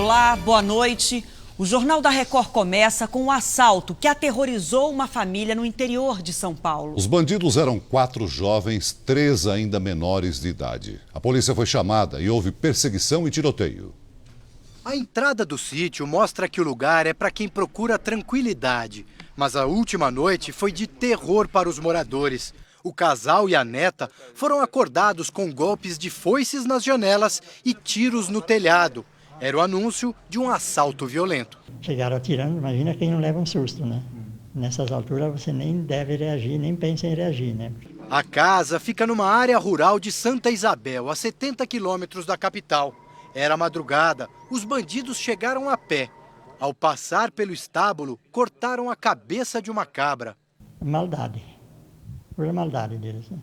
Olá, boa noite. O Jornal da Record começa com um assalto que aterrorizou uma família no interior de São Paulo. Os bandidos eram 4 jovens, 3 ainda menores de idade. A polícia foi chamada e houve perseguição e tiroteio. A entrada do sítio mostra que o lugar é para quem procura tranquilidade. Mas a última noite foi de terror para os moradores. O casal e a neta foram acordados com golpes de foices nas janelas e tiros no telhado. Era o anúncio de um assalto violento. Chegaram atirando, imagina quem não leva um susto, né? Nessas alturas você nem deve reagir, nem pensa em reagir, né? A casa fica numa área rural de Santa Isabel, a 70 quilômetros da capital. Era madrugada, os bandidos chegaram a pé. Ao passar pelo estábulo, cortaram a cabeça de uma cabra. Maldade, pura maldade deles, né?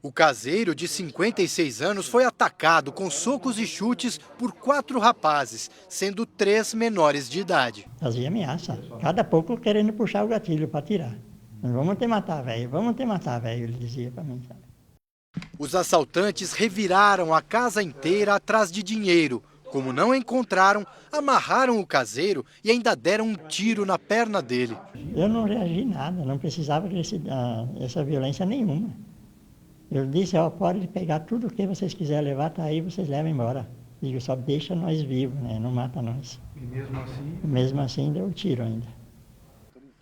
O caseiro, de 56 anos, foi atacado com socos e chutes por 4 rapazes, sendo 3 menores de idade. Fazia ameaça, cada pouco querendo puxar o gatilho para atirar. Vamos te matar, velho, vamos te matar, velho, ele dizia para mim, sabe? Os assaltantes reviraram a casa inteira atrás de dinheiro. Como não encontraram, amarraram o caseiro e ainda deram um tiro na perna dele. Eu não reagi nada, não precisava dessa violência nenhuma. Eu disse, ó, pode pegar tudo o que vocês quiserem levar, tá aí, vocês levam embora. Digo, só deixa nós vivos, né? Não mata nós. E mesmo assim? Mesmo assim, deu tiro ainda.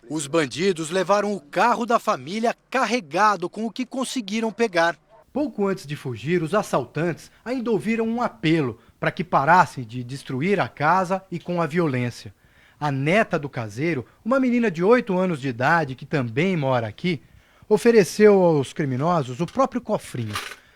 Os bandidos levaram o carro da família carregado com o que conseguiram pegar. Pouco antes de fugir, os assaltantes ainda ouviram um apelo para que parassem de destruir a casa e com a violência. A neta do caseiro, uma menina de 8 anos de idade que também mora aqui, ofereceu aos criminosos o próprio cofrinho.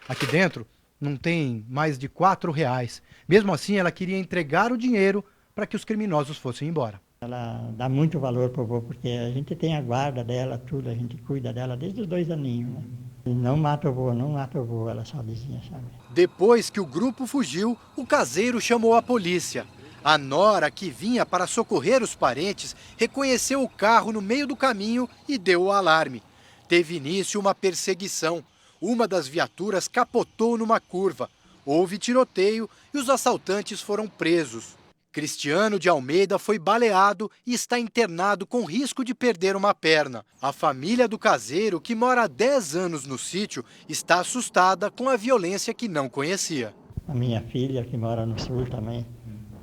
Aqui dentro não tem mais de R$4. Mesmo assim, ela queria entregar o dinheiro para que os criminosos fossem embora. Ela dá muito valor pro vô, porque a gente tem a guarda dela, tudo, a gente cuida dela desde os 2 aninhos, né? E não mata o vô, não mata o vô, ela só dizia, sabe? Depois que o grupo fugiu, o caseiro chamou a polícia. A nora, que vinha para socorrer os parentes, reconheceu o carro no meio do caminho e deu o alarme. Teve início uma perseguição. Uma das viaturas capotou numa curva. Houve tiroteio e os assaltantes foram presos. Cristiano de Almeida foi baleado e está internado com risco de perder uma perna. A família do caseiro, que mora há 10 anos no sítio, está assustada com a violência que não conhecia. A minha filha, que mora no sul também,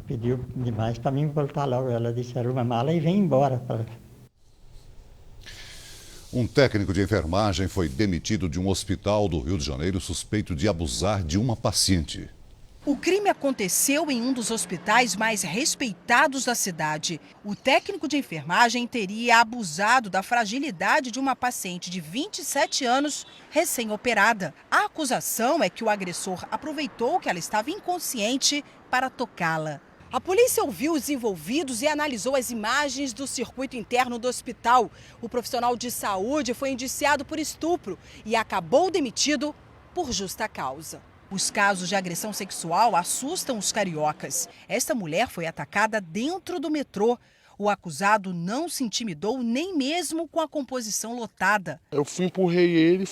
pediu demais para mim voltar logo. Ela disse, arruma a mala e vem embora. Um técnico de enfermagem foi demitido de um hospital do Rio de Janeiro suspeito de abusar de uma paciente. O crime aconteceu em um dos hospitais mais respeitados da cidade. O técnico de enfermagem teria abusado da fragilidade de uma paciente de 27 anos, recém-operada. A acusação é que o agressor aproveitou que ela estava inconsciente para tocá-la. A polícia ouviu os envolvidos e analisou as imagens do circuito interno do hospital. O profissional de saúde foi indiciado por estupro e acabou demitido por justa causa. Os casos de agressão sexual assustam os cariocas. Esta mulher foi atacada dentro do metrô. O acusado não se intimidou nem mesmo com a composição lotada. Eu empurrei ele,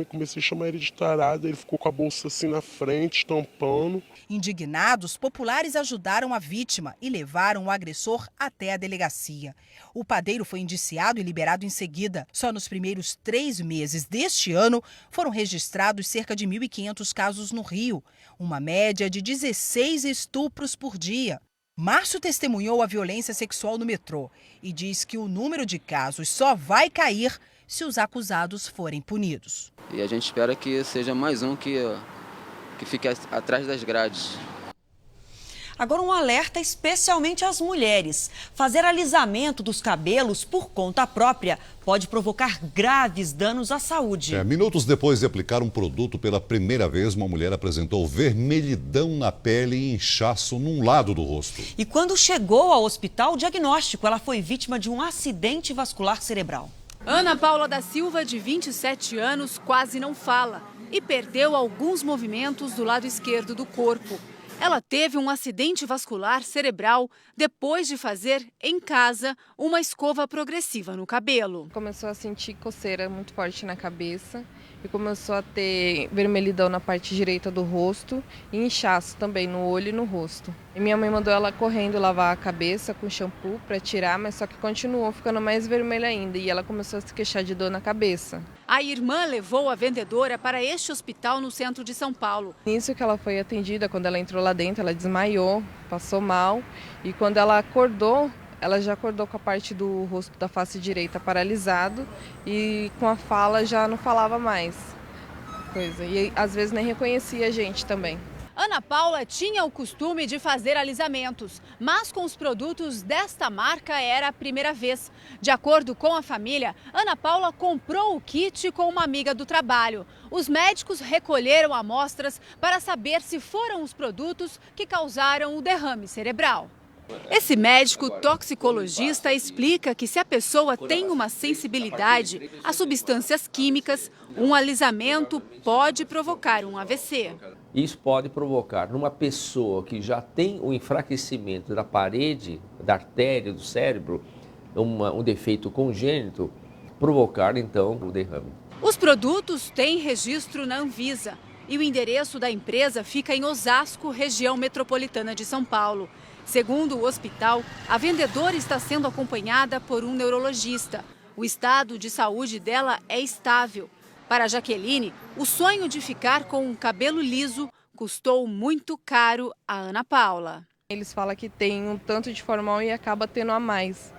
comecei a chamar ele de tarado. Ele ficou com a bolsa assim na frente, tampando. Indignados, populares ajudaram a vítima e levaram o agressor até a delegacia. O padeiro foi indiciado e liberado em seguida. Só nos primeiros 3 meses deste ano foram registrados cerca de 1.500 casos no Rio, uma média de 16 estupros por dia. Márcio testemunhou a violência sexual no metrô e diz que o número de casos só vai cair se os acusados forem punidos. E a gente espera que seja mais um que fique atrás das grades. Agora um alerta especialmente às mulheres. Fazer alisamento dos cabelos por conta própria pode provocar graves danos à saúde. Minutos depois de aplicar um produto pela primeira vez, uma mulher apresentou vermelhidão na pele e inchaço num lado do rosto. E quando chegou ao hospital, o diagnóstico, ela foi vítima de um acidente vascular cerebral. Ana Paula da Silva, de 27 anos, quase não fala e perdeu alguns movimentos do lado esquerdo do corpo. Ela teve um acidente vascular cerebral depois de fazer, em casa, uma escova progressiva no cabelo. Começou a sentir coceira muito forte na cabeça e começou a ter vermelhidão na parte direita do rosto e inchaço também no olho e no rosto. E minha mãe mandou ela correndo lavar a cabeça com shampoo para tirar, mas só que continuou ficando mais vermelha ainda e ela começou a se queixar de dor na cabeça. A irmã levou a vendedora para este hospital no centro de São Paulo. Nisso que ela foi atendida, quando ela entrou lá dentro, ela desmaiou, passou mal e quando ela acordou, ela já acordou com a parte do rosto da face direita paralisado e com a fala já não falava mais. E às vezes nem reconhecia a gente também. Ana Paula tinha o costume de fazer alisamentos, mas com os produtos desta marca era a primeira vez. De acordo com a família, Ana Paula comprou o kit com uma amiga do trabalho. Os médicos recolheram amostras para saber se foram os produtos que causaram o derrame cerebral. Esse médico toxicologista explica que se a pessoa tem uma sensibilidade a substâncias químicas, um alisamento pode provocar um AVC. Isso pode provocar, numa pessoa que já tem o enfraquecimento da parede, da artéria do cérebro, um defeito congênito, provocar então o derrame. Os produtos têm registro na Anvisa e o endereço da empresa fica em Osasco, região metropolitana de São Paulo. Segundo o hospital, a vendedora está sendo acompanhada por um neurologista. O estado de saúde dela é estável. Para Jaqueline, o sonho de ficar com um cabelo liso custou muito caro a Ana Paula. Eles falam que tem um tanto de formal e acaba tendo a mais.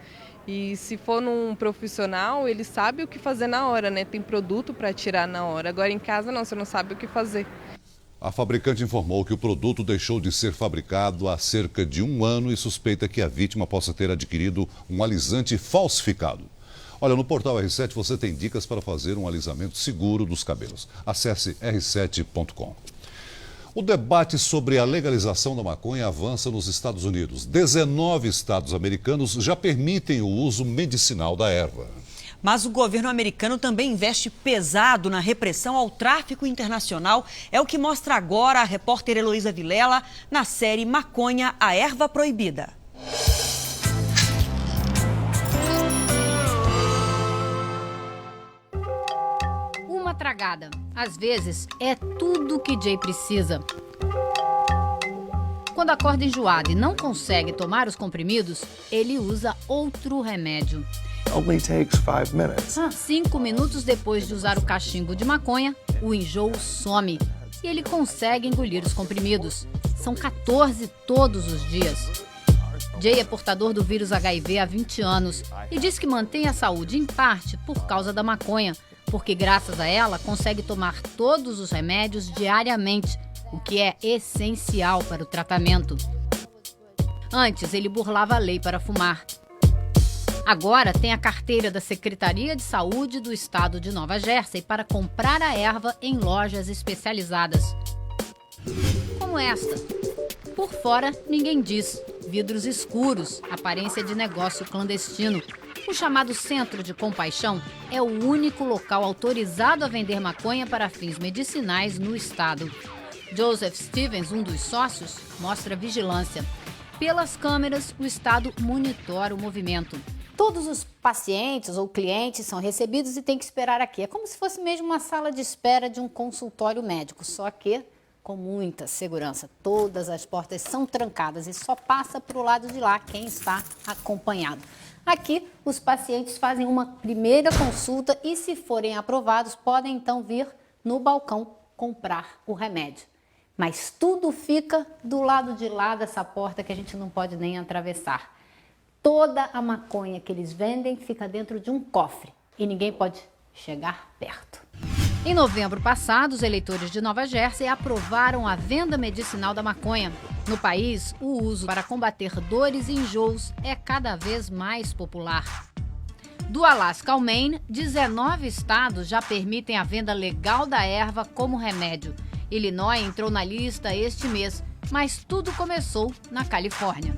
E se for num profissional, ele sabe o que fazer na hora, né? Tem produto para tirar na hora. Agora em casa não, você não sabe o que fazer. A fabricante informou que o produto deixou de ser fabricado há cerca de 1 ano e suspeita que a vítima possa ter adquirido um alisante falsificado. Olha, no portal R7 você tem dicas para fazer um alisamento seguro dos cabelos. Acesse r7.com. O debate sobre a legalização da maconha avança nos Estados Unidos. 19 estados americanos já permitem o uso medicinal da erva. Mas o governo americano também investe pesado na repressão ao tráfico internacional. É o que mostra agora a repórter Heloísa Vilela na série Maconha, a Erva Proibida. Uma tragada, às vezes, é tudo que Jay precisa. Quando acorda enjoado e não consegue tomar os comprimidos, ele usa outro remédio. Only takes 5 minutes. 5 minutos depois de usar o cachimbo de maconha, o enjoo some e ele consegue engolir os comprimidos. São 14 todos os dias. Jay é portador do vírus HIV há 20 anos e diz que mantém a saúde em parte por causa da maconha, porque graças a ela consegue tomar todos os remédios diariamente, o que é essencial para o tratamento. Antes, ele burlava a lei para fumar. Agora tem a carteira da Secretaria de Saúde do estado de Nova Jersey para comprar a erva em lojas especializadas. Como esta. Por fora, ninguém diz. Vidros escuros, aparência de negócio clandestino. O chamado Centro de Compaixão é o único local autorizado a vender maconha para fins medicinais no estado. Joseph Stevens, um dos sócios, mostra vigilância. Pelas câmeras, o estado monitora o movimento. Todos os pacientes ou clientes são recebidos e tem que esperar aqui. É como se fosse mesmo uma sala de espera de um consultório médico, só que com muita segurança. Todas as portas são trancadas e só passa para o lado de lá quem está acompanhado. Aqui, os pacientes fazem uma primeira consulta e, se forem aprovados, podem então vir no balcão comprar o remédio. Mas tudo fica do lado de lá dessa porta que a gente não pode nem atravessar. Toda a maconha que eles vendem fica dentro de um cofre e ninguém pode chegar perto. Em novembro passado, os eleitores de Nova Jersey aprovaram a venda medicinal da maconha. No país, o uso para combater dores e enjoos é cada vez mais popular. Do Alasca ao Maine, 19 estados já permitem a venda legal da erva como remédio. Illinois entrou na lista este mês, mas tudo começou na Califórnia.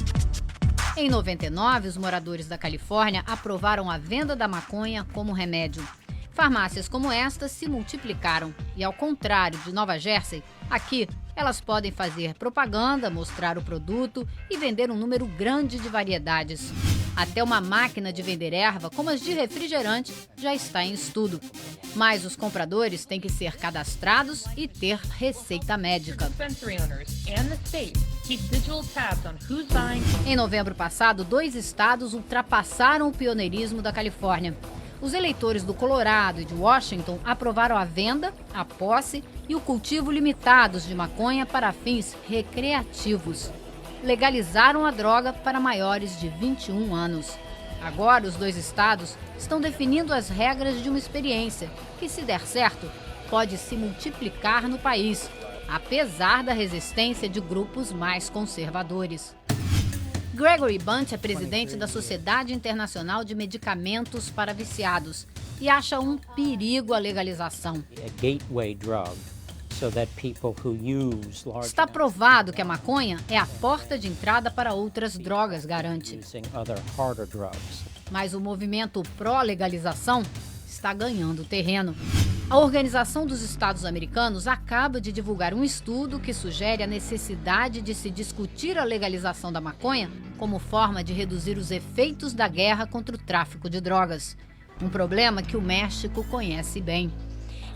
Em 99, os moradores da Califórnia aprovaram a venda da maconha como remédio. Farmácias como esta se multiplicaram e, ao contrário de Nova Jersey, aqui elas podem fazer propaganda, mostrar o produto e vender um número grande de variedades. Até uma máquina de vender erva, como as de refrigerante, já está em estudo. Mas os compradores têm que ser cadastrados e ter receita médica. Em novembro passado, 2 estados ultrapassaram o pioneirismo da Califórnia. Os eleitores do Colorado e de Washington aprovaram a venda, a posse e o cultivo limitados de maconha para fins recreativos. Legalizaram a droga para maiores de 21 anos. Agora, os 2 estados estão definindo as regras de uma experiência que, se der certo, pode se multiplicar no país, apesar da resistência de grupos mais conservadores. Gregory Bunt é presidente da Sociedade Internacional de Medicamentos para Viciados e acha um perigo a legalização. Está provado que a maconha é a porta de entrada para outras drogas, garante. Mas o movimento pró-legalização está ganhando terreno. A Organização dos Estados Americanos acaba de divulgar um estudo que sugere a necessidade de se discutir a legalização da maconha como forma de reduzir os efeitos da guerra contra o tráfico de drogas. Um problema que o México conhece bem.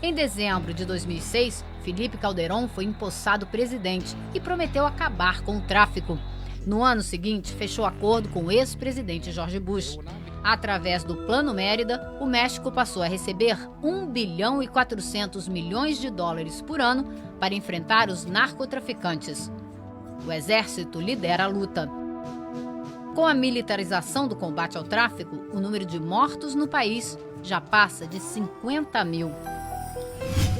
Em dezembro de 2006, Felipe Calderón foi empossado presidente e prometeu acabar com o tráfico. No ano seguinte, fechou acordo com o ex-presidente George Bush. Através do Plano Mérida, o México passou a receber $1 bilhão e 400 milhões de dólares por ano para enfrentar os narcotraficantes. O exército lidera a luta. Com a militarização do combate ao tráfico, o número de mortos no país já passa de 50 mil.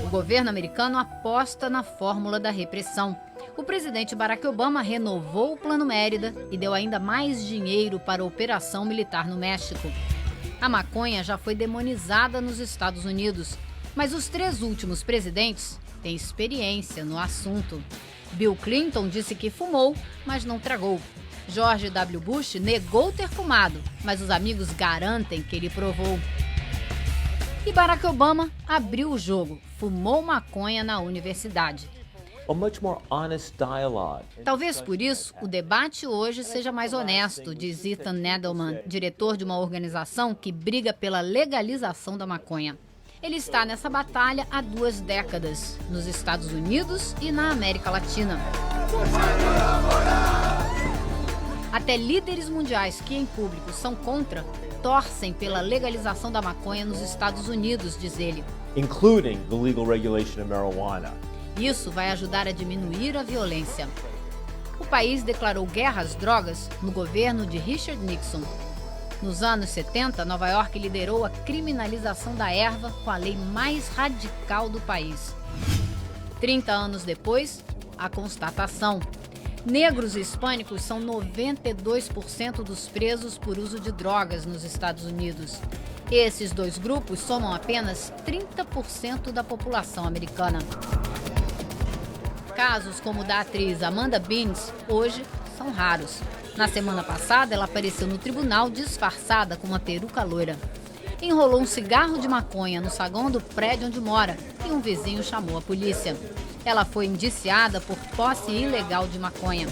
O governo americano aposta na fórmula da repressão. O presidente Barack Obama renovou o Plano Mérida e deu ainda mais dinheiro para a operação militar no México. A maconha já foi demonizada nos Estados Unidos, mas os 3 últimos presidentes têm experiência no assunto. Bill Clinton disse que fumou, mas não tragou. George W. Bush negou ter fumado, mas os amigos garantem que ele provou. E Barack Obama abriu o jogo, fumou maconha na universidade. Talvez por isso o debate hoje seja mais honesto, diz Ethan Nadelman, diretor de uma organização que briga pela legalização da maconha. Ele está nessa batalha há 2 décadas, nos Estados Unidos e na América Latina. Até líderes mundiais que em público são contra, torcem pela legalização da maconha nos Estados Unidos, diz ele. Including the legal regulation of marijuana. Isso vai ajudar a diminuir a violência. O país declarou guerra às drogas no governo de Richard Nixon. Nos anos 70, Nova York liderou a criminalização da erva com a lei mais radical do país. 30 anos depois, a constatação: negros e hispânicos são 92% dos presos por uso de drogas nos Estados Unidos. Esses 2 grupos somam apenas 30% da população americana. Casos como o da atriz Amanda Bynes, hoje, são raros. Na semana passada, ela apareceu no tribunal disfarçada com uma peruca loira. Enrolou um cigarro de maconha no saguão do prédio onde mora e um vizinho chamou a polícia. Ela foi indiciada por posse ilegal de maconha.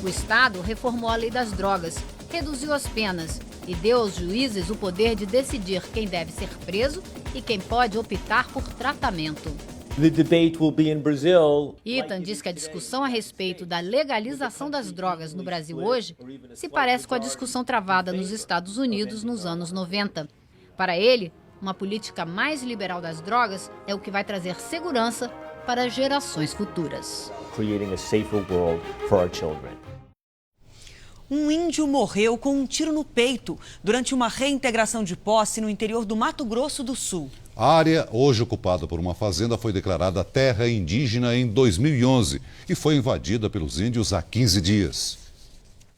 O Estado reformou a lei das drogas, reduziu as penas e deu aos juízes o poder de decidir quem deve ser preso e quem pode optar por tratamento. The debate will be in Brazil. Ethan diz que a discussão a respeito da legalização das drogas no Brasil hoje se parece com a discussão travada nos Estados Unidos nos anos 90. Para ele, uma política mais liberal das drogas é o que vai trazer segurança para gerações futuras. Creating a safer world for our children. Um índio morreu com um tiro no peito durante uma reintegração de posse no interior do Mato Grosso do Sul. A área, hoje ocupada por uma fazenda, foi declarada terra indígena em 2011 e foi invadida pelos índios há 15 dias.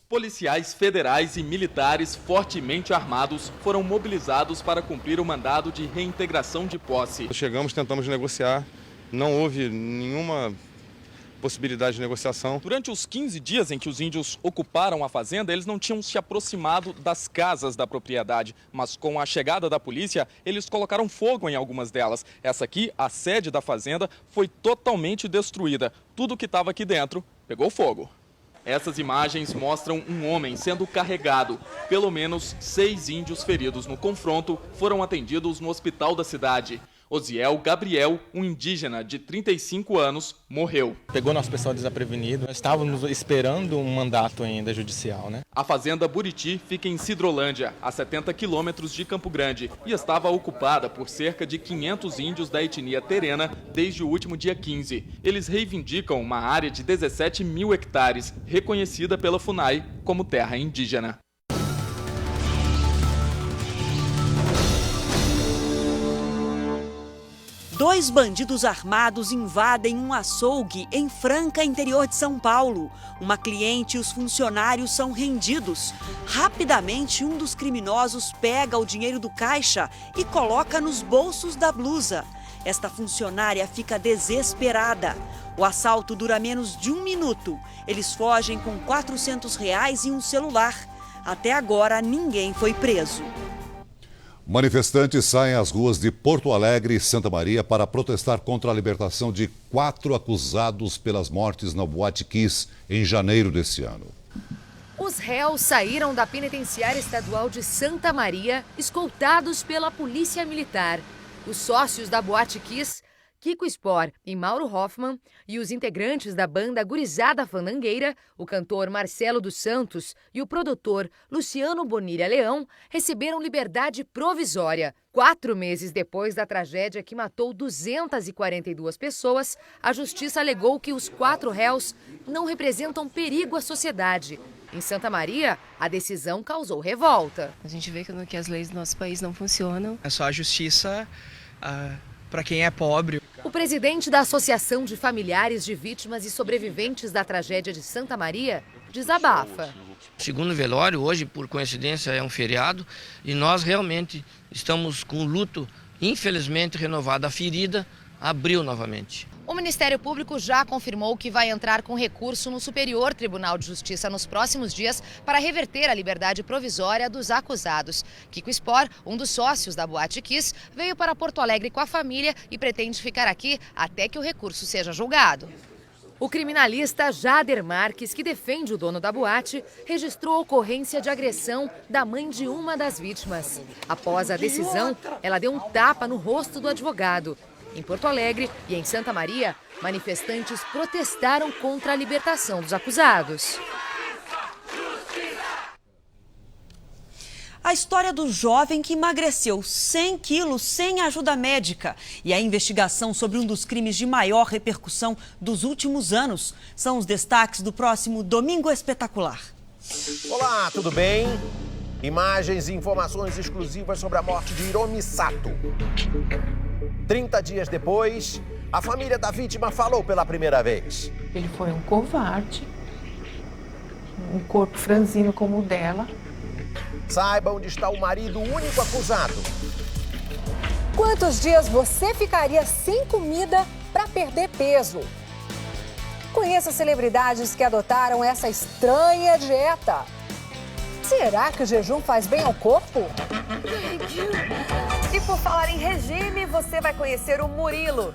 Policiais federais e militares fortemente armados foram mobilizados para cumprir o mandado de reintegração de posse. Chegamos, tentamos negociar, não houve nenhuma possibilidade de negociação. Durante os 15 dias em que os índios ocuparam a fazenda, eles não tinham se aproximado das casas da propriedade, mas com a chegada da polícia, eles colocaram fogo em algumas delas. Essa aqui, a sede da fazenda, foi totalmente destruída. Tudo que estava aqui dentro pegou fogo. Essas imagens mostram um homem sendo carregado. Pelo menos 6 índios feridos no confronto foram atendidos no hospital da cidade. Osiel Gabriel, um indígena de 35 anos, morreu. Pegou nosso pessoal desprevenido. Nós estávamos esperando um mandato ainda judicial, né? A fazenda Buriti fica em Sidrolândia, a 70 quilômetros de Campo Grande, e estava ocupada por cerca de 500 índios da etnia terena desde o último dia 15. Eles reivindicam uma área de 17 mil hectares, reconhecida pela FUNAI como terra indígena. Dois bandidos armados invadem um açougue em Franca, interior de São Paulo. Uma cliente e os funcionários são rendidos. Rapidamente, um dos criminosos pega o dinheiro do caixa e coloca nos bolsos da blusa. Esta funcionária fica desesperada. O assalto dura menos de 1 minuto. Eles fogem com R$400 e um celular. Até agora, ninguém foi preso. Manifestantes saem às ruas de Porto Alegre e Santa Maria para protestar contra a libertação de 4 acusados pelas mortes na Boate Kiss em janeiro desse ano. Os réus saíram da penitenciária estadual de Santa Maria, escoltados pela polícia militar. Os sócios da Boate Kiss, Kiko Spor e Mauro Hoffman, e os integrantes da banda Gurizada Fandangueira, o cantor Marcelo dos Santos e o produtor Luciano Bonilha Leão, receberam liberdade provisória. 4 meses depois da tragédia que matou 242 pessoas, a justiça alegou que os 4 réus não representam perigo à sociedade. Em Santa Maria, a decisão causou revolta. A gente vê que as leis do nosso país não funcionam. É só a justiça para quem é pobre. O presidente da Associação de Familiares de Vítimas e Sobreviventes da Tragédia de Santa Maria desabafa. Segundo o velório, hoje, por coincidência, é um feriado e nós realmente estamos com o luto, infelizmente, renovado. A ferida abriu novamente. O Ministério Público já confirmou que vai entrar com recurso no Superior Tribunal de Justiça nos próximos dias para reverter a liberdade provisória dos acusados. Kiko Spor, um dos sócios da Boate Kiss, veio para Porto Alegre com a família e pretende ficar aqui até que o recurso seja julgado. O criminalista Jader Marques, que defende o dono da boate, registrou ocorrência de agressão da mãe de uma das vítimas. Após a decisão, ela deu um tapa no rosto do advogado. Em Porto Alegre e em Santa Maria, manifestantes protestaram contra a libertação dos acusados. A história do jovem que emagreceu 100 quilos sem ajuda médica e a investigação sobre um dos crimes de maior repercussão dos últimos anos são os destaques do próximo Domingo Espetacular. Olá, tudo bem? Imagens e informações exclusivas sobre a morte de Hiromi Sato. 30 dias depois, a família da vítima falou pela primeira vez. Ele foi um covarde, um corpo franzino como o dela. Saiba onde está o marido único acusado. Quantos dias você ficaria sem comida para perder peso? Conheça celebridades que adotaram essa estranha dieta. Será que o jejum faz bem ao corpo? E por falar em regime, você vai conhecer o Murilo.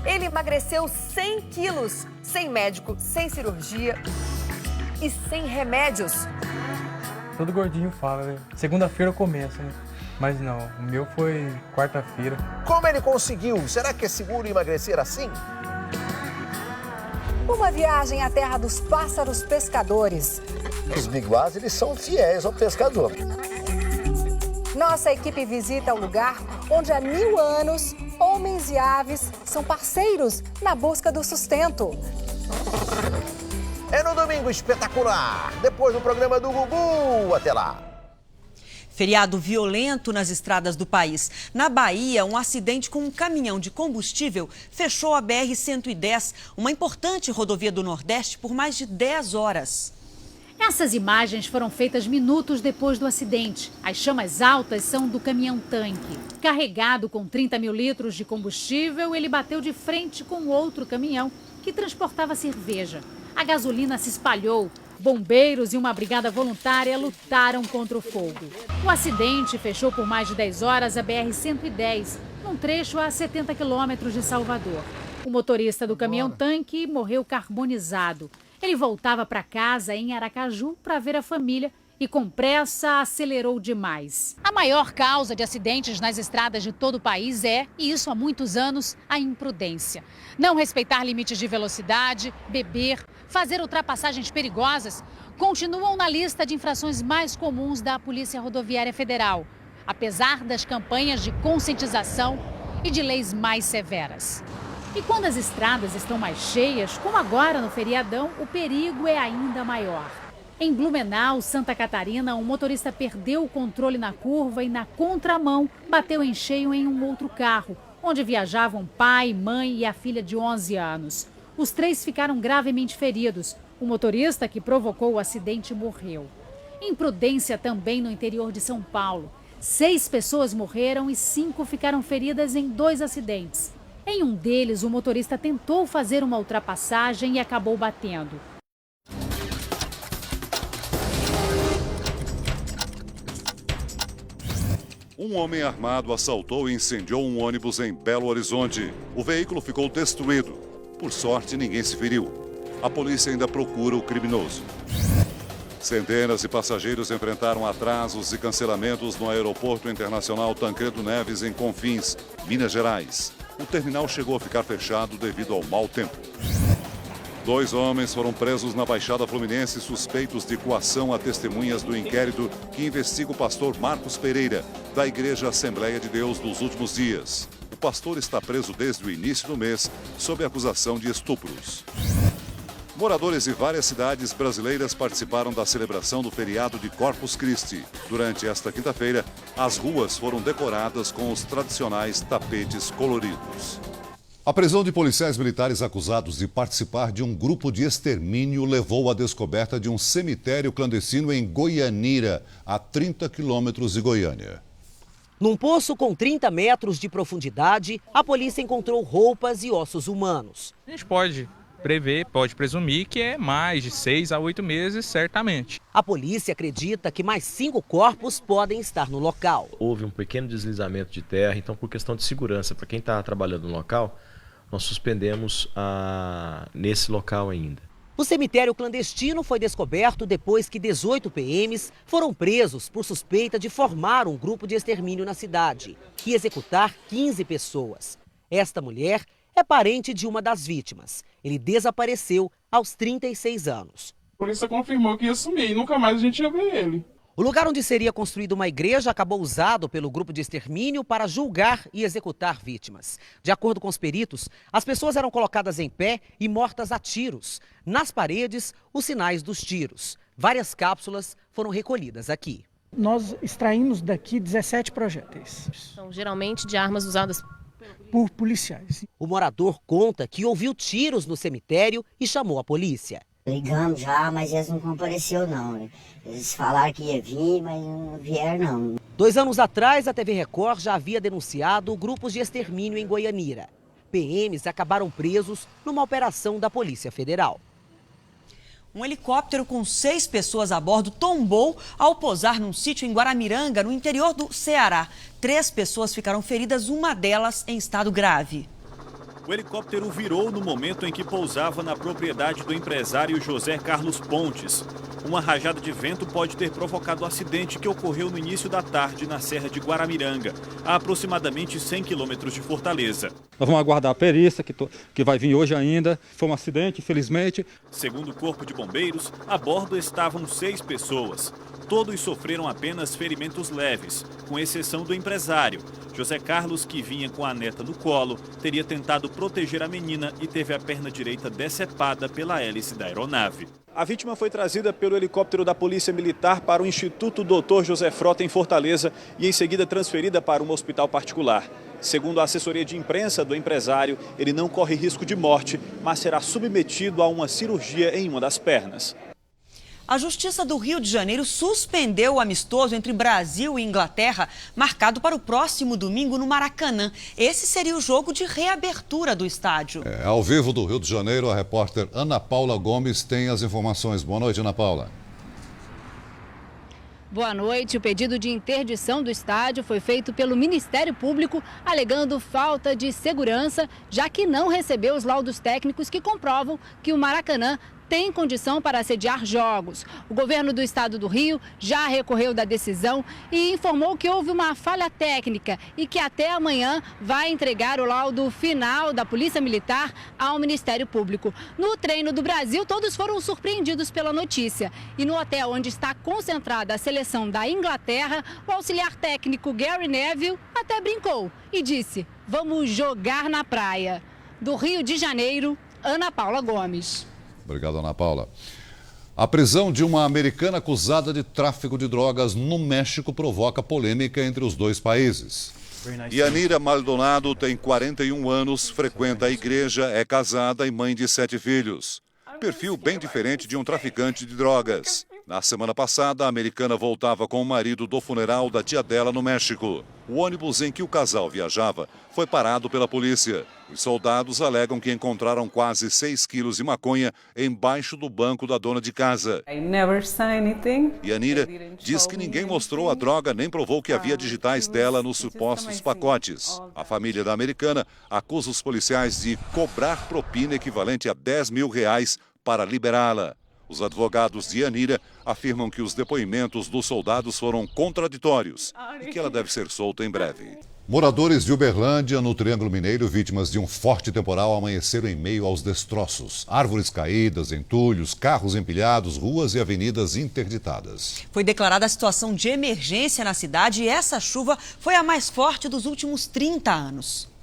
Ele emagreceu 100 quilos, sem médico, sem cirurgia e sem remédios. Todo gordinho fala, né? Segunda-feira eu começo, né? Mas não, o meu foi quarta-feira. Como ele conseguiu? Será que é seguro emagrecer assim? Uma viagem à terra dos pássaros pescadores. Os biguás, eles são fiéis ao pescador. Nossa equipe visita o lugar onde há 1000 anos, homens e aves são parceiros na busca do sustento. É no Domingo Espetacular, depois do programa do Gugu. Até lá. Feriado violento nas estradas do país. Na Bahia, um acidente com um caminhão de combustível fechou a BR-110, uma importante rodovia do Nordeste, por mais de 10 horas. Essas imagens foram feitas minutos depois do acidente. As chamas altas são do caminhão-tanque. Carregado com 30 mil litros de combustível, ele bateu de frente com outro caminhão que transportava cerveja. A gasolina se espalhou. Bombeiros e uma brigada voluntária lutaram contra o fogo. O acidente fechou por mais de 10 horas a BR-110, num trecho a 70 quilômetros de Salvador. O motorista do caminhão-tanque morreu carbonizado. Ele voltava para casa em Aracaju para ver a família e, com pressa, acelerou demais. A maior causa de acidentes nas estradas de todo o país é, e isso há muitos anos, a imprudência. Não respeitar limites de velocidade, beber, fazer ultrapassagens perigosas continuam na lista de infrações mais comuns da Polícia Rodoviária Federal, apesar das campanhas de conscientização e de leis mais severas. E quando as estradas estão mais cheias, como agora no feriadão, o perigo é ainda maior. Em Blumenau, Santa Catarina, um motorista perdeu o controle na curva e, na contramão, bateu em cheio em um outro carro, onde viajavam pai, mãe e a filha de 11 anos. Os 3 ficaram gravemente feridos. O motorista que provocou o acidente morreu. Imprudência também no interior de São Paulo. 6 pessoas morreram e 5 ficaram feridas em 2 acidentes. Em um deles, o motorista tentou fazer uma ultrapassagem e acabou batendo. Um homem armado assaltou e incendiou um ônibus em Belo Horizonte. O veículo ficou destruído. Por sorte, ninguém se feriu. A polícia ainda procura o criminoso. Centenas de passageiros enfrentaram atrasos e cancelamentos no Aeroporto Internacional Tancredo Neves, em Confins, Minas Gerais. O terminal chegou a ficar fechado devido ao mau tempo. 2 homens foram presos na Baixada Fluminense suspeitos de coação a testemunhas do inquérito que investiga o pastor Marcos Pereira, da Igreja Assembleia de Deus dos Últimos Dias. O pastor está preso desde o início do mês sob acusação de estupros. Moradores de várias cidades brasileiras participaram da celebração do feriado de Corpus Christi. Durante esta quinta-feira, as ruas foram decoradas com os tradicionais tapetes coloridos. A prisão de policiais militares acusados de participar de um grupo de extermínio levou à descoberta de um cemitério clandestino em Goianira, a 30 quilômetros de Goiânia. Num poço com 30 metros de profundidade, a polícia encontrou roupas e ossos humanos. A gente pode prever, pode presumir que é mais de 6 a 8 meses, certamente. A polícia acredita que mais 5 corpos podem estar no local. Houve um pequeno deslizamento de terra, então por questão de segurança, para quem está trabalhando no local, nós suspendemos nesse local ainda. O cemitério clandestino foi descoberto depois que 18 PMs foram presos por suspeita de formar um grupo de extermínio na cidade e executar 15 pessoas. Esta mulher é parente de uma das vítimas. Ele desapareceu aos 36 anos. A polícia confirmou que ia sumir e nunca mais a gente ia ver ele. O lugar onde seria construída uma igreja acabou usado pelo grupo de extermínio para julgar e executar vítimas. De acordo com os peritos, as pessoas eram colocadas em pé e mortas a tiros. Nas paredes, os sinais dos tiros. Várias cápsulas foram recolhidas aqui. Nós extraímos daqui 17 projéteis. São geralmente de armas usadas por policiais. O morador conta que ouviu tiros no cemitério e chamou a polícia. Ligamos já, mas eles não compareceram não. Eles falaram que ia vir, mas não vieram não. 2 anos atrás, a TV Record já havia denunciado grupos de extermínio em Goianira. PMs acabaram presos numa operação da Polícia Federal. Um helicóptero com 6 pessoas a bordo tombou ao pousar num sítio em Guaramiranga, no interior do Ceará. 3 pessoas ficaram feridas, uma delas em estado grave. O helicóptero virou no momento em que pousava na propriedade do empresário José Carlos Pontes. Uma rajada de vento pode ter provocado o acidente que ocorreu no início da tarde na Serra de Guaramiranga, a aproximadamente 100 quilômetros de Fortaleza. Nós vamos aguardar a perícia, que vai vir hoje ainda. Foi um acidente, infelizmente. Segundo o Corpo de Bombeiros, a bordo estavam 6 pessoas. Todos sofreram apenas ferimentos leves, com exceção do empresário. José Carlos, que vinha com a neta no colo, teria tentado proteger a menina e teve a perna direita decepada pela hélice da aeronave. A vítima foi trazida pelo helicóptero da Polícia Militar para o Instituto Dr. José Frota, em Fortaleza, e em seguida transferida para um hospital particular. Segundo a assessoria de imprensa do empresário, ele não corre risco de morte, mas será submetido a uma cirurgia em uma das pernas. A Justiça do Rio de Janeiro suspendeu o amistoso entre Brasil e Inglaterra, marcado para o próximo domingo no Maracanã. Esse seria o jogo de reabertura do estádio. Ao vivo do Rio de Janeiro, a repórter Ana Paula Gomes tem as informações. Boa noite, Ana Paula. Boa noite. O pedido de interdição do estádio foi feito pelo Ministério Público, alegando falta de segurança, já que não recebeu os laudos técnicos que comprovam que o Maracanã tem condição para sediar jogos. O governo do estado do Rio já recorreu da decisão e informou que houve uma falha técnica e que até amanhã vai entregar o laudo final da Polícia Militar ao Ministério Público. No treino do Brasil, todos foram surpreendidos pela notícia. E no hotel onde está concentrada a seleção da Inglaterra, o auxiliar técnico Gary Neville até brincou e disse: "Vamos jogar na praia". Do Rio de Janeiro, Ana Paula Gomes. Obrigado, Ana Paula. A prisão de uma americana acusada de tráfico de drogas no México provoca polêmica entre os dois países. Yanira Maldonado tem 41 anos, frequenta a igreja, é casada e mãe de 7 filhos. Perfil bem diferente de um traficante de drogas. Na semana passada, a americana voltava com o marido do funeral da tia dela no México. O ônibus em que o casal viajava foi parado pela polícia. Os soldados alegam que encontraram quase 6 quilos de maconha embaixo do banco da dona de casa. Yanira diz que ninguém mostrou a droga nem provou que havia digitais dela nos supostos pacotes. A família da americana acusa os policiais de cobrar propina equivalente a R$10 mil para liberá-la. Os advogados de Yanira afirmam que os depoimentos dos soldados foram contraditórios e que ela deve ser solta em breve. Moradores de Uberlândia, no Triângulo Mineiro, vítimas de um forte temporal, amanheceram em meio aos destroços. Árvores caídas, entulhos, carros empilhados, ruas e avenidas interditadas. Foi declarada a situação de emergência na cidade e essa chuva foi a mais forte dos últimos 30 anos.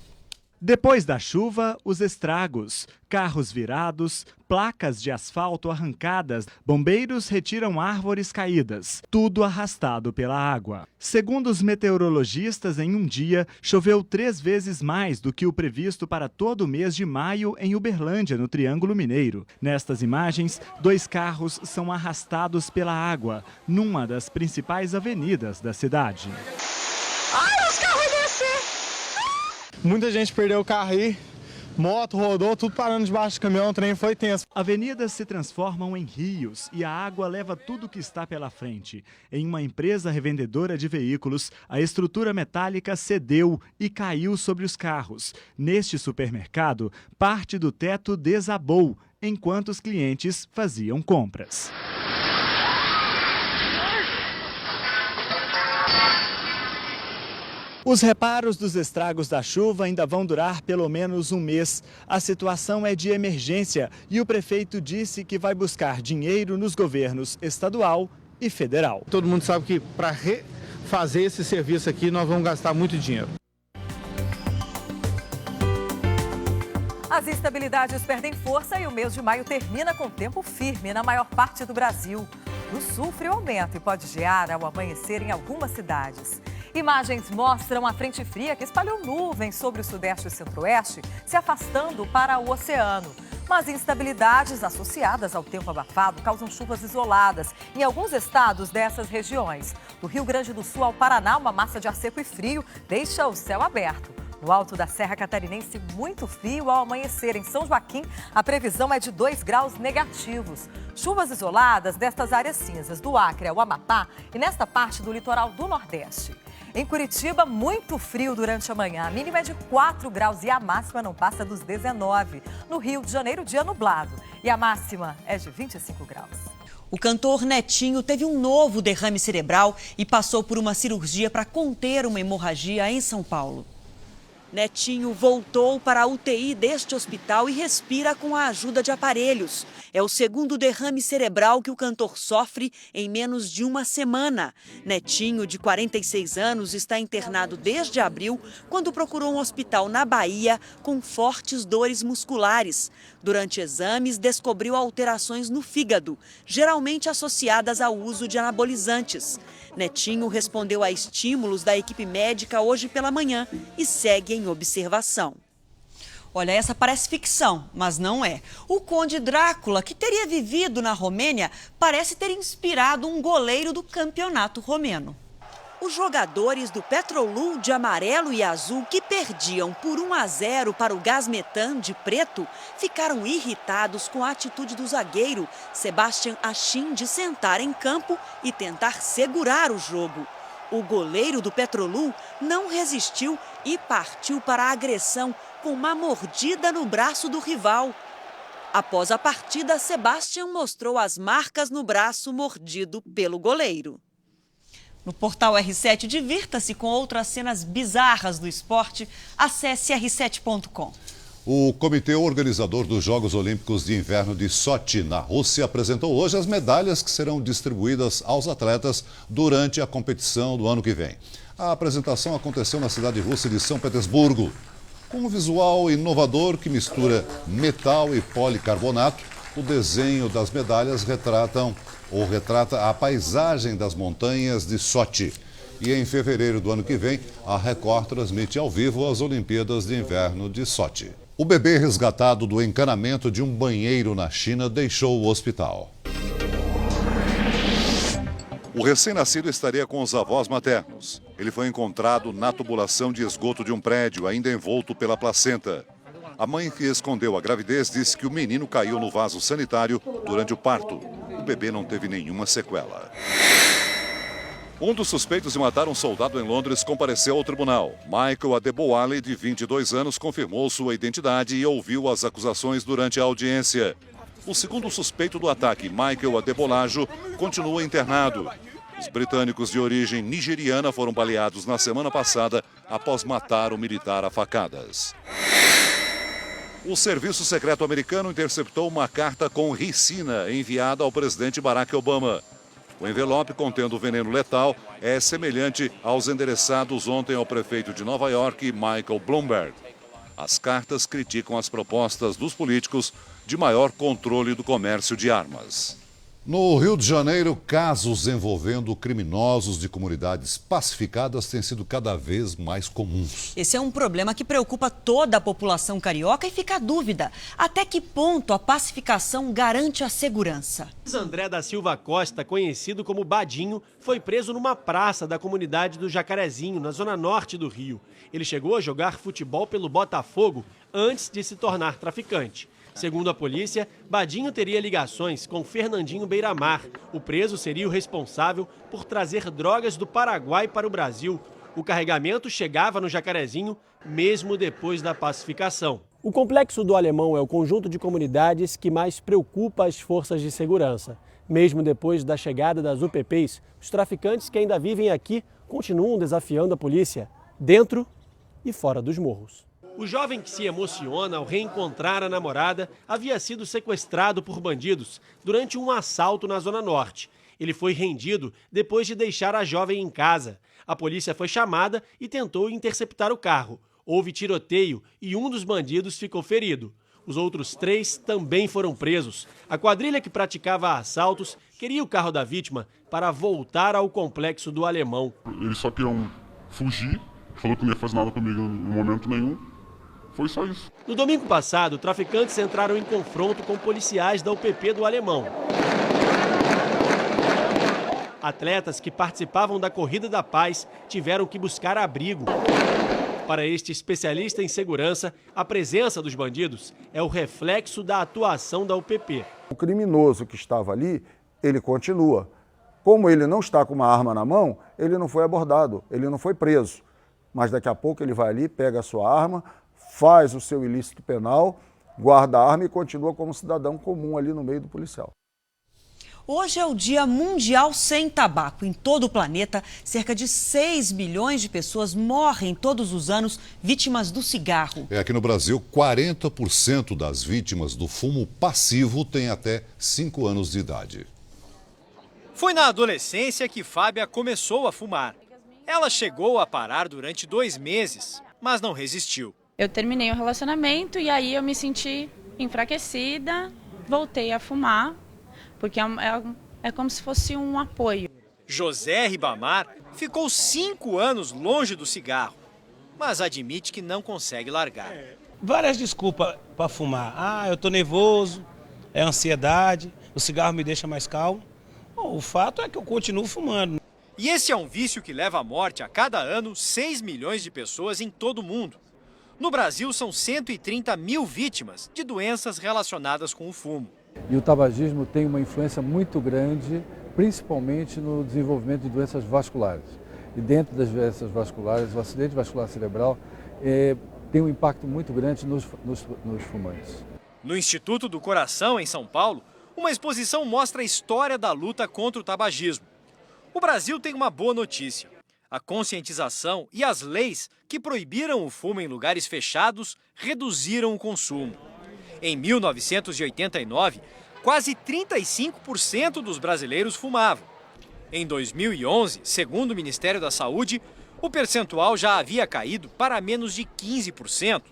Depois da chuva, os estragos, carros virados, placas de asfalto arrancadas, bombeiros retiram árvores caídas, tudo arrastado pela água. Segundo os meteorologistas, em um dia, choveu 3 vezes mais do que o previsto para todo o mês de maio em Uberlândia, no Triângulo Mineiro. Nestas imagens, 2 carros são arrastados pela água, numa das principais avenidas da cidade. Ai, os carros descer! Muita gente perdeu o carro aí, moto, rodou, tudo parando debaixo do caminhão, o trem foi tenso. Avenidas se transformam em rios e a água leva tudo que está pela frente. Em uma empresa revendedora de veículos, a estrutura metálica cedeu e caiu sobre os carros. Neste supermercado, parte do teto desabou, enquanto os clientes faziam compras. Os reparos dos estragos da chuva ainda vão durar pelo menos um mês. A situação é de emergência e o prefeito disse que vai buscar dinheiro nos governos estadual e federal. Todo mundo sabe que para refazer esse serviço aqui nós vamos gastar muito dinheiro. As instabilidades perdem força e o mês de maio termina com tempo firme na maior parte do Brasil. No sul, frio aumenta e pode gear ao amanhecer em algumas cidades. Imagens mostram a frente fria que espalhou nuvens sobre o sudeste e centro-oeste, se afastando para o oceano. Mas instabilidades associadas ao tempo abafado causam chuvas isoladas em alguns estados dessas regiões. Do Rio Grande do Sul ao Paraná, uma massa de ar seco e frio deixa o céu aberto. No alto da Serra Catarinense, muito frio ao amanhecer. Em São Joaquim, a previsão é de 2 graus negativos. Chuvas isoladas destas áreas cinzas, do Acre ao Amapá e nesta parte do litoral do Nordeste. Em Curitiba, muito frio durante a manhã. A mínima é de 4 graus e a máxima não passa dos 19. No Rio de Janeiro, dia nublado. E a máxima é de 25 graus. O cantor Netinho teve um novo derrame cerebral e passou por uma cirurgia para conter uma hemorragia em São Paulo. Netinho voltou para a UTI deste hospital e respira com a ajuda de aparelhos. É o segundo derrame cerebral que o cantor sofre em menos de uma semana. Netinho, de 46 anos, está internado desde abril, quando procurou um hospital na Bahia com fortes dores musculares. Durante exames, descobriu alterações no fígado, geralmente associadas ao uso de anabolizantes. Netinho respondeu a estímulos da equipe médica hoje pela manhã e segue em observação. Olha, essa parece ficção, mas não é. O Conde Drácula, que teria vivido na Romênia, parece ter inspirado um goleiro do campeonato romeno. Os jogadores do Petrolul de amarelo e azul, que perdiam por 1-0 para o Gazmetan de preto, ficaram irritados com a atitude do zagueiro Sebastian Achin de sentar em campo e tentar segurar o jogo. O goleiro do Petrolul não resistiu e partiu para a agressão com uma mordida no braço do rival. Após a partida, Sebastian mostrou as marcas no braço mordido pelo goleiro. No portal R7, divirta-se com outras cenas bizarras do esporte. Acesse r7.com. O comitê organizador dos Jogos Olímpicos de Inverno de Sochi, na Rússia, apresentou hoje as medalhas que serão distribuídas aos atletas durante a competição do ano que vem. A apresentação aconteceu na cidade russa de São Petersburgo. Com um visual inovador que mistura metal e policarbonato, o desenho das medalhas retrata a paisagem das montanhas de Sochi. E em fevereiro do ano que vem, a Record transmite ao vivo as Olimpíadas de Inverno de Sochi. O bebê resgatado do encanamento de um banheiro na China deixou o hospital. O recém-nascido estaria com os avós maternos. Ele foi encontrado na tubulação de esgoto de um prédio, ainda envolto pela placenta. A mãe que escondeu a gravidez disse que o menino caiu no vaso sanitário durante o parto. O bebê não teve nenhuma sequela. Um dos suspeitos de matar um soldado em Londres compareceu ao tribunal. Michael Adeboale, de 22 anos, confirmou sua identidade e ouviu as acusações durante a audiência. O segundo suspeito do ataque, Michael Adebolajo, continua internado. Os britânicos de origem nigeriana foram baleados na semana passada após matar o militar a facadas. O Serviço Secreto americano interceptou uma carta com ricina enviada ao presidente Barack Obama. O envelope contendo veneno letal é semelhante aos endereçados ontem ao prefeito de Nova York, Michael Bloomberg. As cartas criticam as propostas dos políticos de maior controle do comércio de armas. No Rio de Janeiro, casos envolvendo criminosos de comunidades pacificadas têm sido cada vez mais comuns. Esse é um problema que preocupa toda a população carioca e fica a dúvida: até que ponto a pacificação garante a segurança? André da Silva Costa, conhecido como Badinho, foi preso numa praça da comunidade do Jacarezinho, na zona norte do Rio. Ele chegou a jogar futebol pelo Botafogo antes de se tornar traficante. Segundo a polícia, Badinho teria ligações com Fernandinho Beiramar. O preso seria o responsável por trazer drogas do Paraguai para o Brasil. O carregamento chegava no Jacarezinho mesmo depois da pacificação. O Complexo do Alemão é o conjunto de comunidades que mais preocupa as forças de segurança. Mesmo depois da chegada das UPPs, os traficantes que ainda vivem aqui continuam desafiando a polícia, dentro e fora dos morros. O jovem que se emociona ao reencontrar a namorada havia sido sequestrado por bandidos durante um assalto na Zona Norte. Ele foi rendido depois de deixar a jovem em casa. A polícia foi chamada e tentou interceptar o carro. Houve tiroteio e um dos bandidos ficou ferido. Os outros 3 também foram presos. A quadrilha que praticava assaltos queria o carro da vítima para voltar ao Complexo do Alemão. Eles só queriam fugir, falou que não ia fazer nada comigo em momento nenhum. Foi só isso. No domingo passado, traficantes entraram em confronto com policiais da UPP do Alemão. Atletas que participavam da Corrida da Paz tiveram que buscar abrigo. Para este especialista em segurança, a presença dos bandidos é o reflexo da atuação da UPP. O criminoso que estava ali, ele continua. Como ele não está com uma arma na mão, ele não foi abordado, ele não foi preso. Mas daqui a pouco ele vai ali, pega a sua arma, faz o seu ilícito penal, guarda a arma e continua como cidadão comum ali no meio do policial. Hoje é o Dia Mundial Sem Tabaco. Em todo o planeta, cerca de 6 milhões de pessoas morrem todos os anos vítimas do cigarro. Aqui no Brasil, 40% das vítimas do fumo passivo têm até 5 anos de idade. Foi na adolescência que Fábia começou a fumar. Ela chegou a parar durante 2 meses, mas não resistiu. Eu terminei o relacionamento e aí eu me senti enfraquecida, voltei a fumar, porque é como se fosse um apoio. José Ribamar ficou 5 anos longe do cigarro, mas admite que não consegue largar. Várias desculpas para fumar. Eu tô nervoso, é ansiedade, o cigarro me deixa mais calmo. O fato é que eu continuo fumando. E esse é um vício que leva à morte a cada ano 6 milhões de pessoas em todo o mundo. No Brasil, são 130 mil vítimas de doenças relacionadas com o fumo. E o tabagismo tem uma influência muito grande, principalmente no desenvolvimento de doenças vasculares. E dentro das doenças vasculares, o acidente vascular cerebral tem um impacto muito grande nos fumantes. No Instituto do Coração, em São Paulo, uma exposição mostra a história da luta contra o tabagismo. O Brasil tem uma boa notícia. A conscientização e as leis que proibiram o fumo em lugares fechados reduziram o consumo. Em 1989, quase 35% dos brasileiros fumavam. Em 2011, segundo o Ministério da Saúde, o percentual já havia caído para menos de 15%.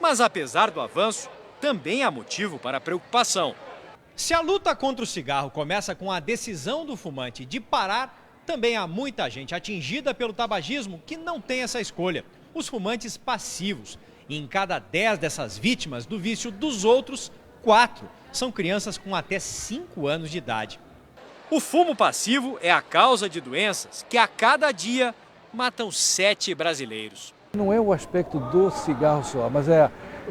Mas apesar do avanço, também há motivo para preocupação. Se a luta contra o cigarro começa com a decisão do fumante de parar, também há muita gente atingida pelo tabagismo que não tem essa escolha, os fumantes passivos. E em cada 10 dessas vítimas do vício dos outros, 4 são crianças com até 5 anos de idade. O fumo passivo é a causa de doenças que a cada dia matam 7 brasileiros. Não é o aspecto do cigarro só, mas é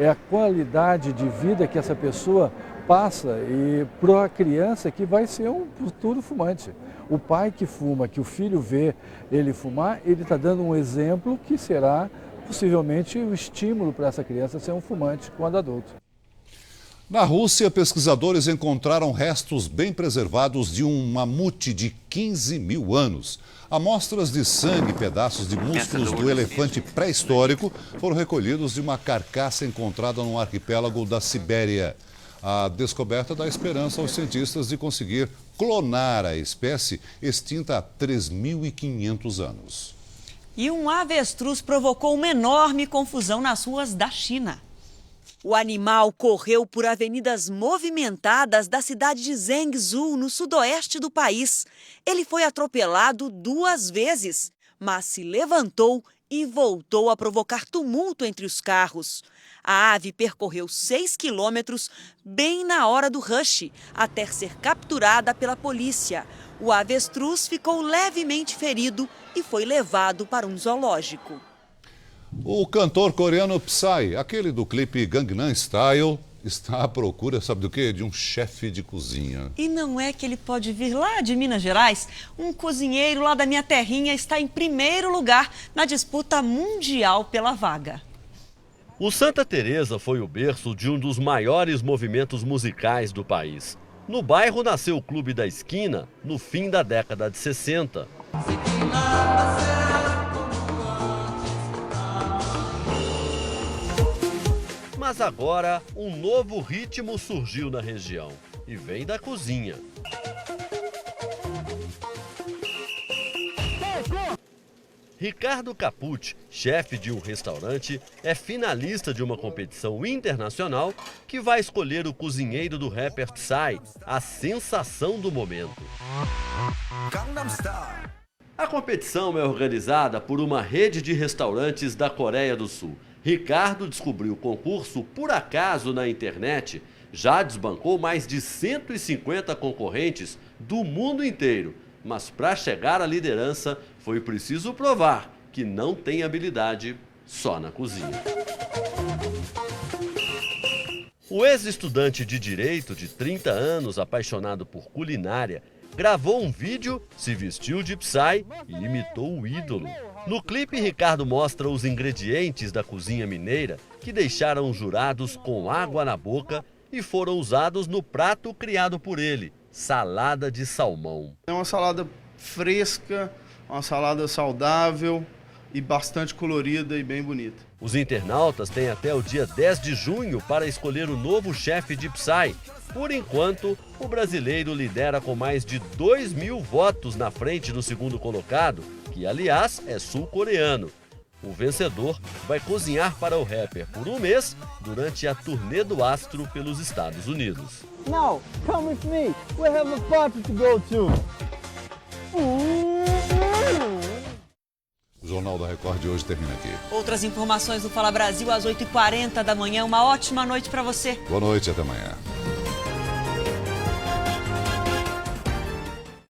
a qualidade de vida que essa pessoa passa e para a criança que vai ser um futuro fumante. O pai que fuma, que o filho vê ele fumar, ele está dando um exemplo que será possivelmente o estímulo para essa criança ser um fumante quando adulto. Na Rússia, pesquisadores encontraram restos bem preservados de um mamute de 15 mil anos. Amostras de sangue e pedaços de músculos do elefante pré-histórico foram recolhidos de uma carcaça encontrada no arquipélago da Sibéria. A descoberta dá esperança aos cientistas de conseguir clonar a espécie extinta há 3.500 anos. E um avestruz provocou uma enorme confusão nas ruas da China. O animal correu por avenidas movimentadas da cidade de Zhengzhou, no sudoeste do país. Ele foi atropelado 2 vezes, mas se levantou e voltou a provocar tumulto entre os carros. A ave percorreu 6 quilômetros bem na hora do rush, até ser capturada pela polícia. O avestruz ficou levemente ferido e foi levado para um zoológico. O cantor coreano Psy, aquele do clipe Gangnam Style, está à procura, sabe do quê? De um chefe de cozinha. E não é que ele pode vir lá de Minas Gerais? Um cozinheiro lá da minha terrinha está em primeiro lugar na disputa mundial pela vaga. O Santa Teresa foi o berço de um dos maiores movimentos musicais do país. No bairro nasceu o Clube da Esquina, no fim da década de 60. Mas agora, um novo ritmo surgiu na região e vem da cozinha. Ricardo Capucci, chefe de um restaurante, é finalista de uma competição internacional que vai escolher o cozinheiro do rapper Psy, a sensação do momento. A competição é organizada por uma rede de restaurantes da Coreia do Sul. Ricardo descobriu o concurso por acaso na internet, já desbancou mais de 150 concorrentes do mundo inteiro, mas para chegar à liderança foi preciso provar que não tem habilidade só na cozinha. O ex-estudante de Direito de 30 anos, apaixonado por culinária, gravou um vídeo, se vestiu de Psy e imitou o ídolo. No clipe, Ricardo mostra os ingredientes da cozinha mineira que deixaram os jurados com água na boca e foram usados no prato criado por ele, salada de salmão. É uma salada fresca, uma salada saudável e bastante colorida e bem bonita. Os internautas têm até o dia 10 de junho para escolher o novo chefe de Psy. Por enquanto, o brasileiro lidera com mais de 2.000 votos na frente do segundo colocado, que aliás é sul-coreano. O vencedor vai cozinhar para o rapper por um mês durante a turnê do astro pelos Estados Unidos. Now, come with me. We have a party to go to. O Jornal da Record de hoje termina aqui. Outras informações do Fala Brasil às 8h40 da manhã. Uma ótima noite para você. Boa noite e até amanhã.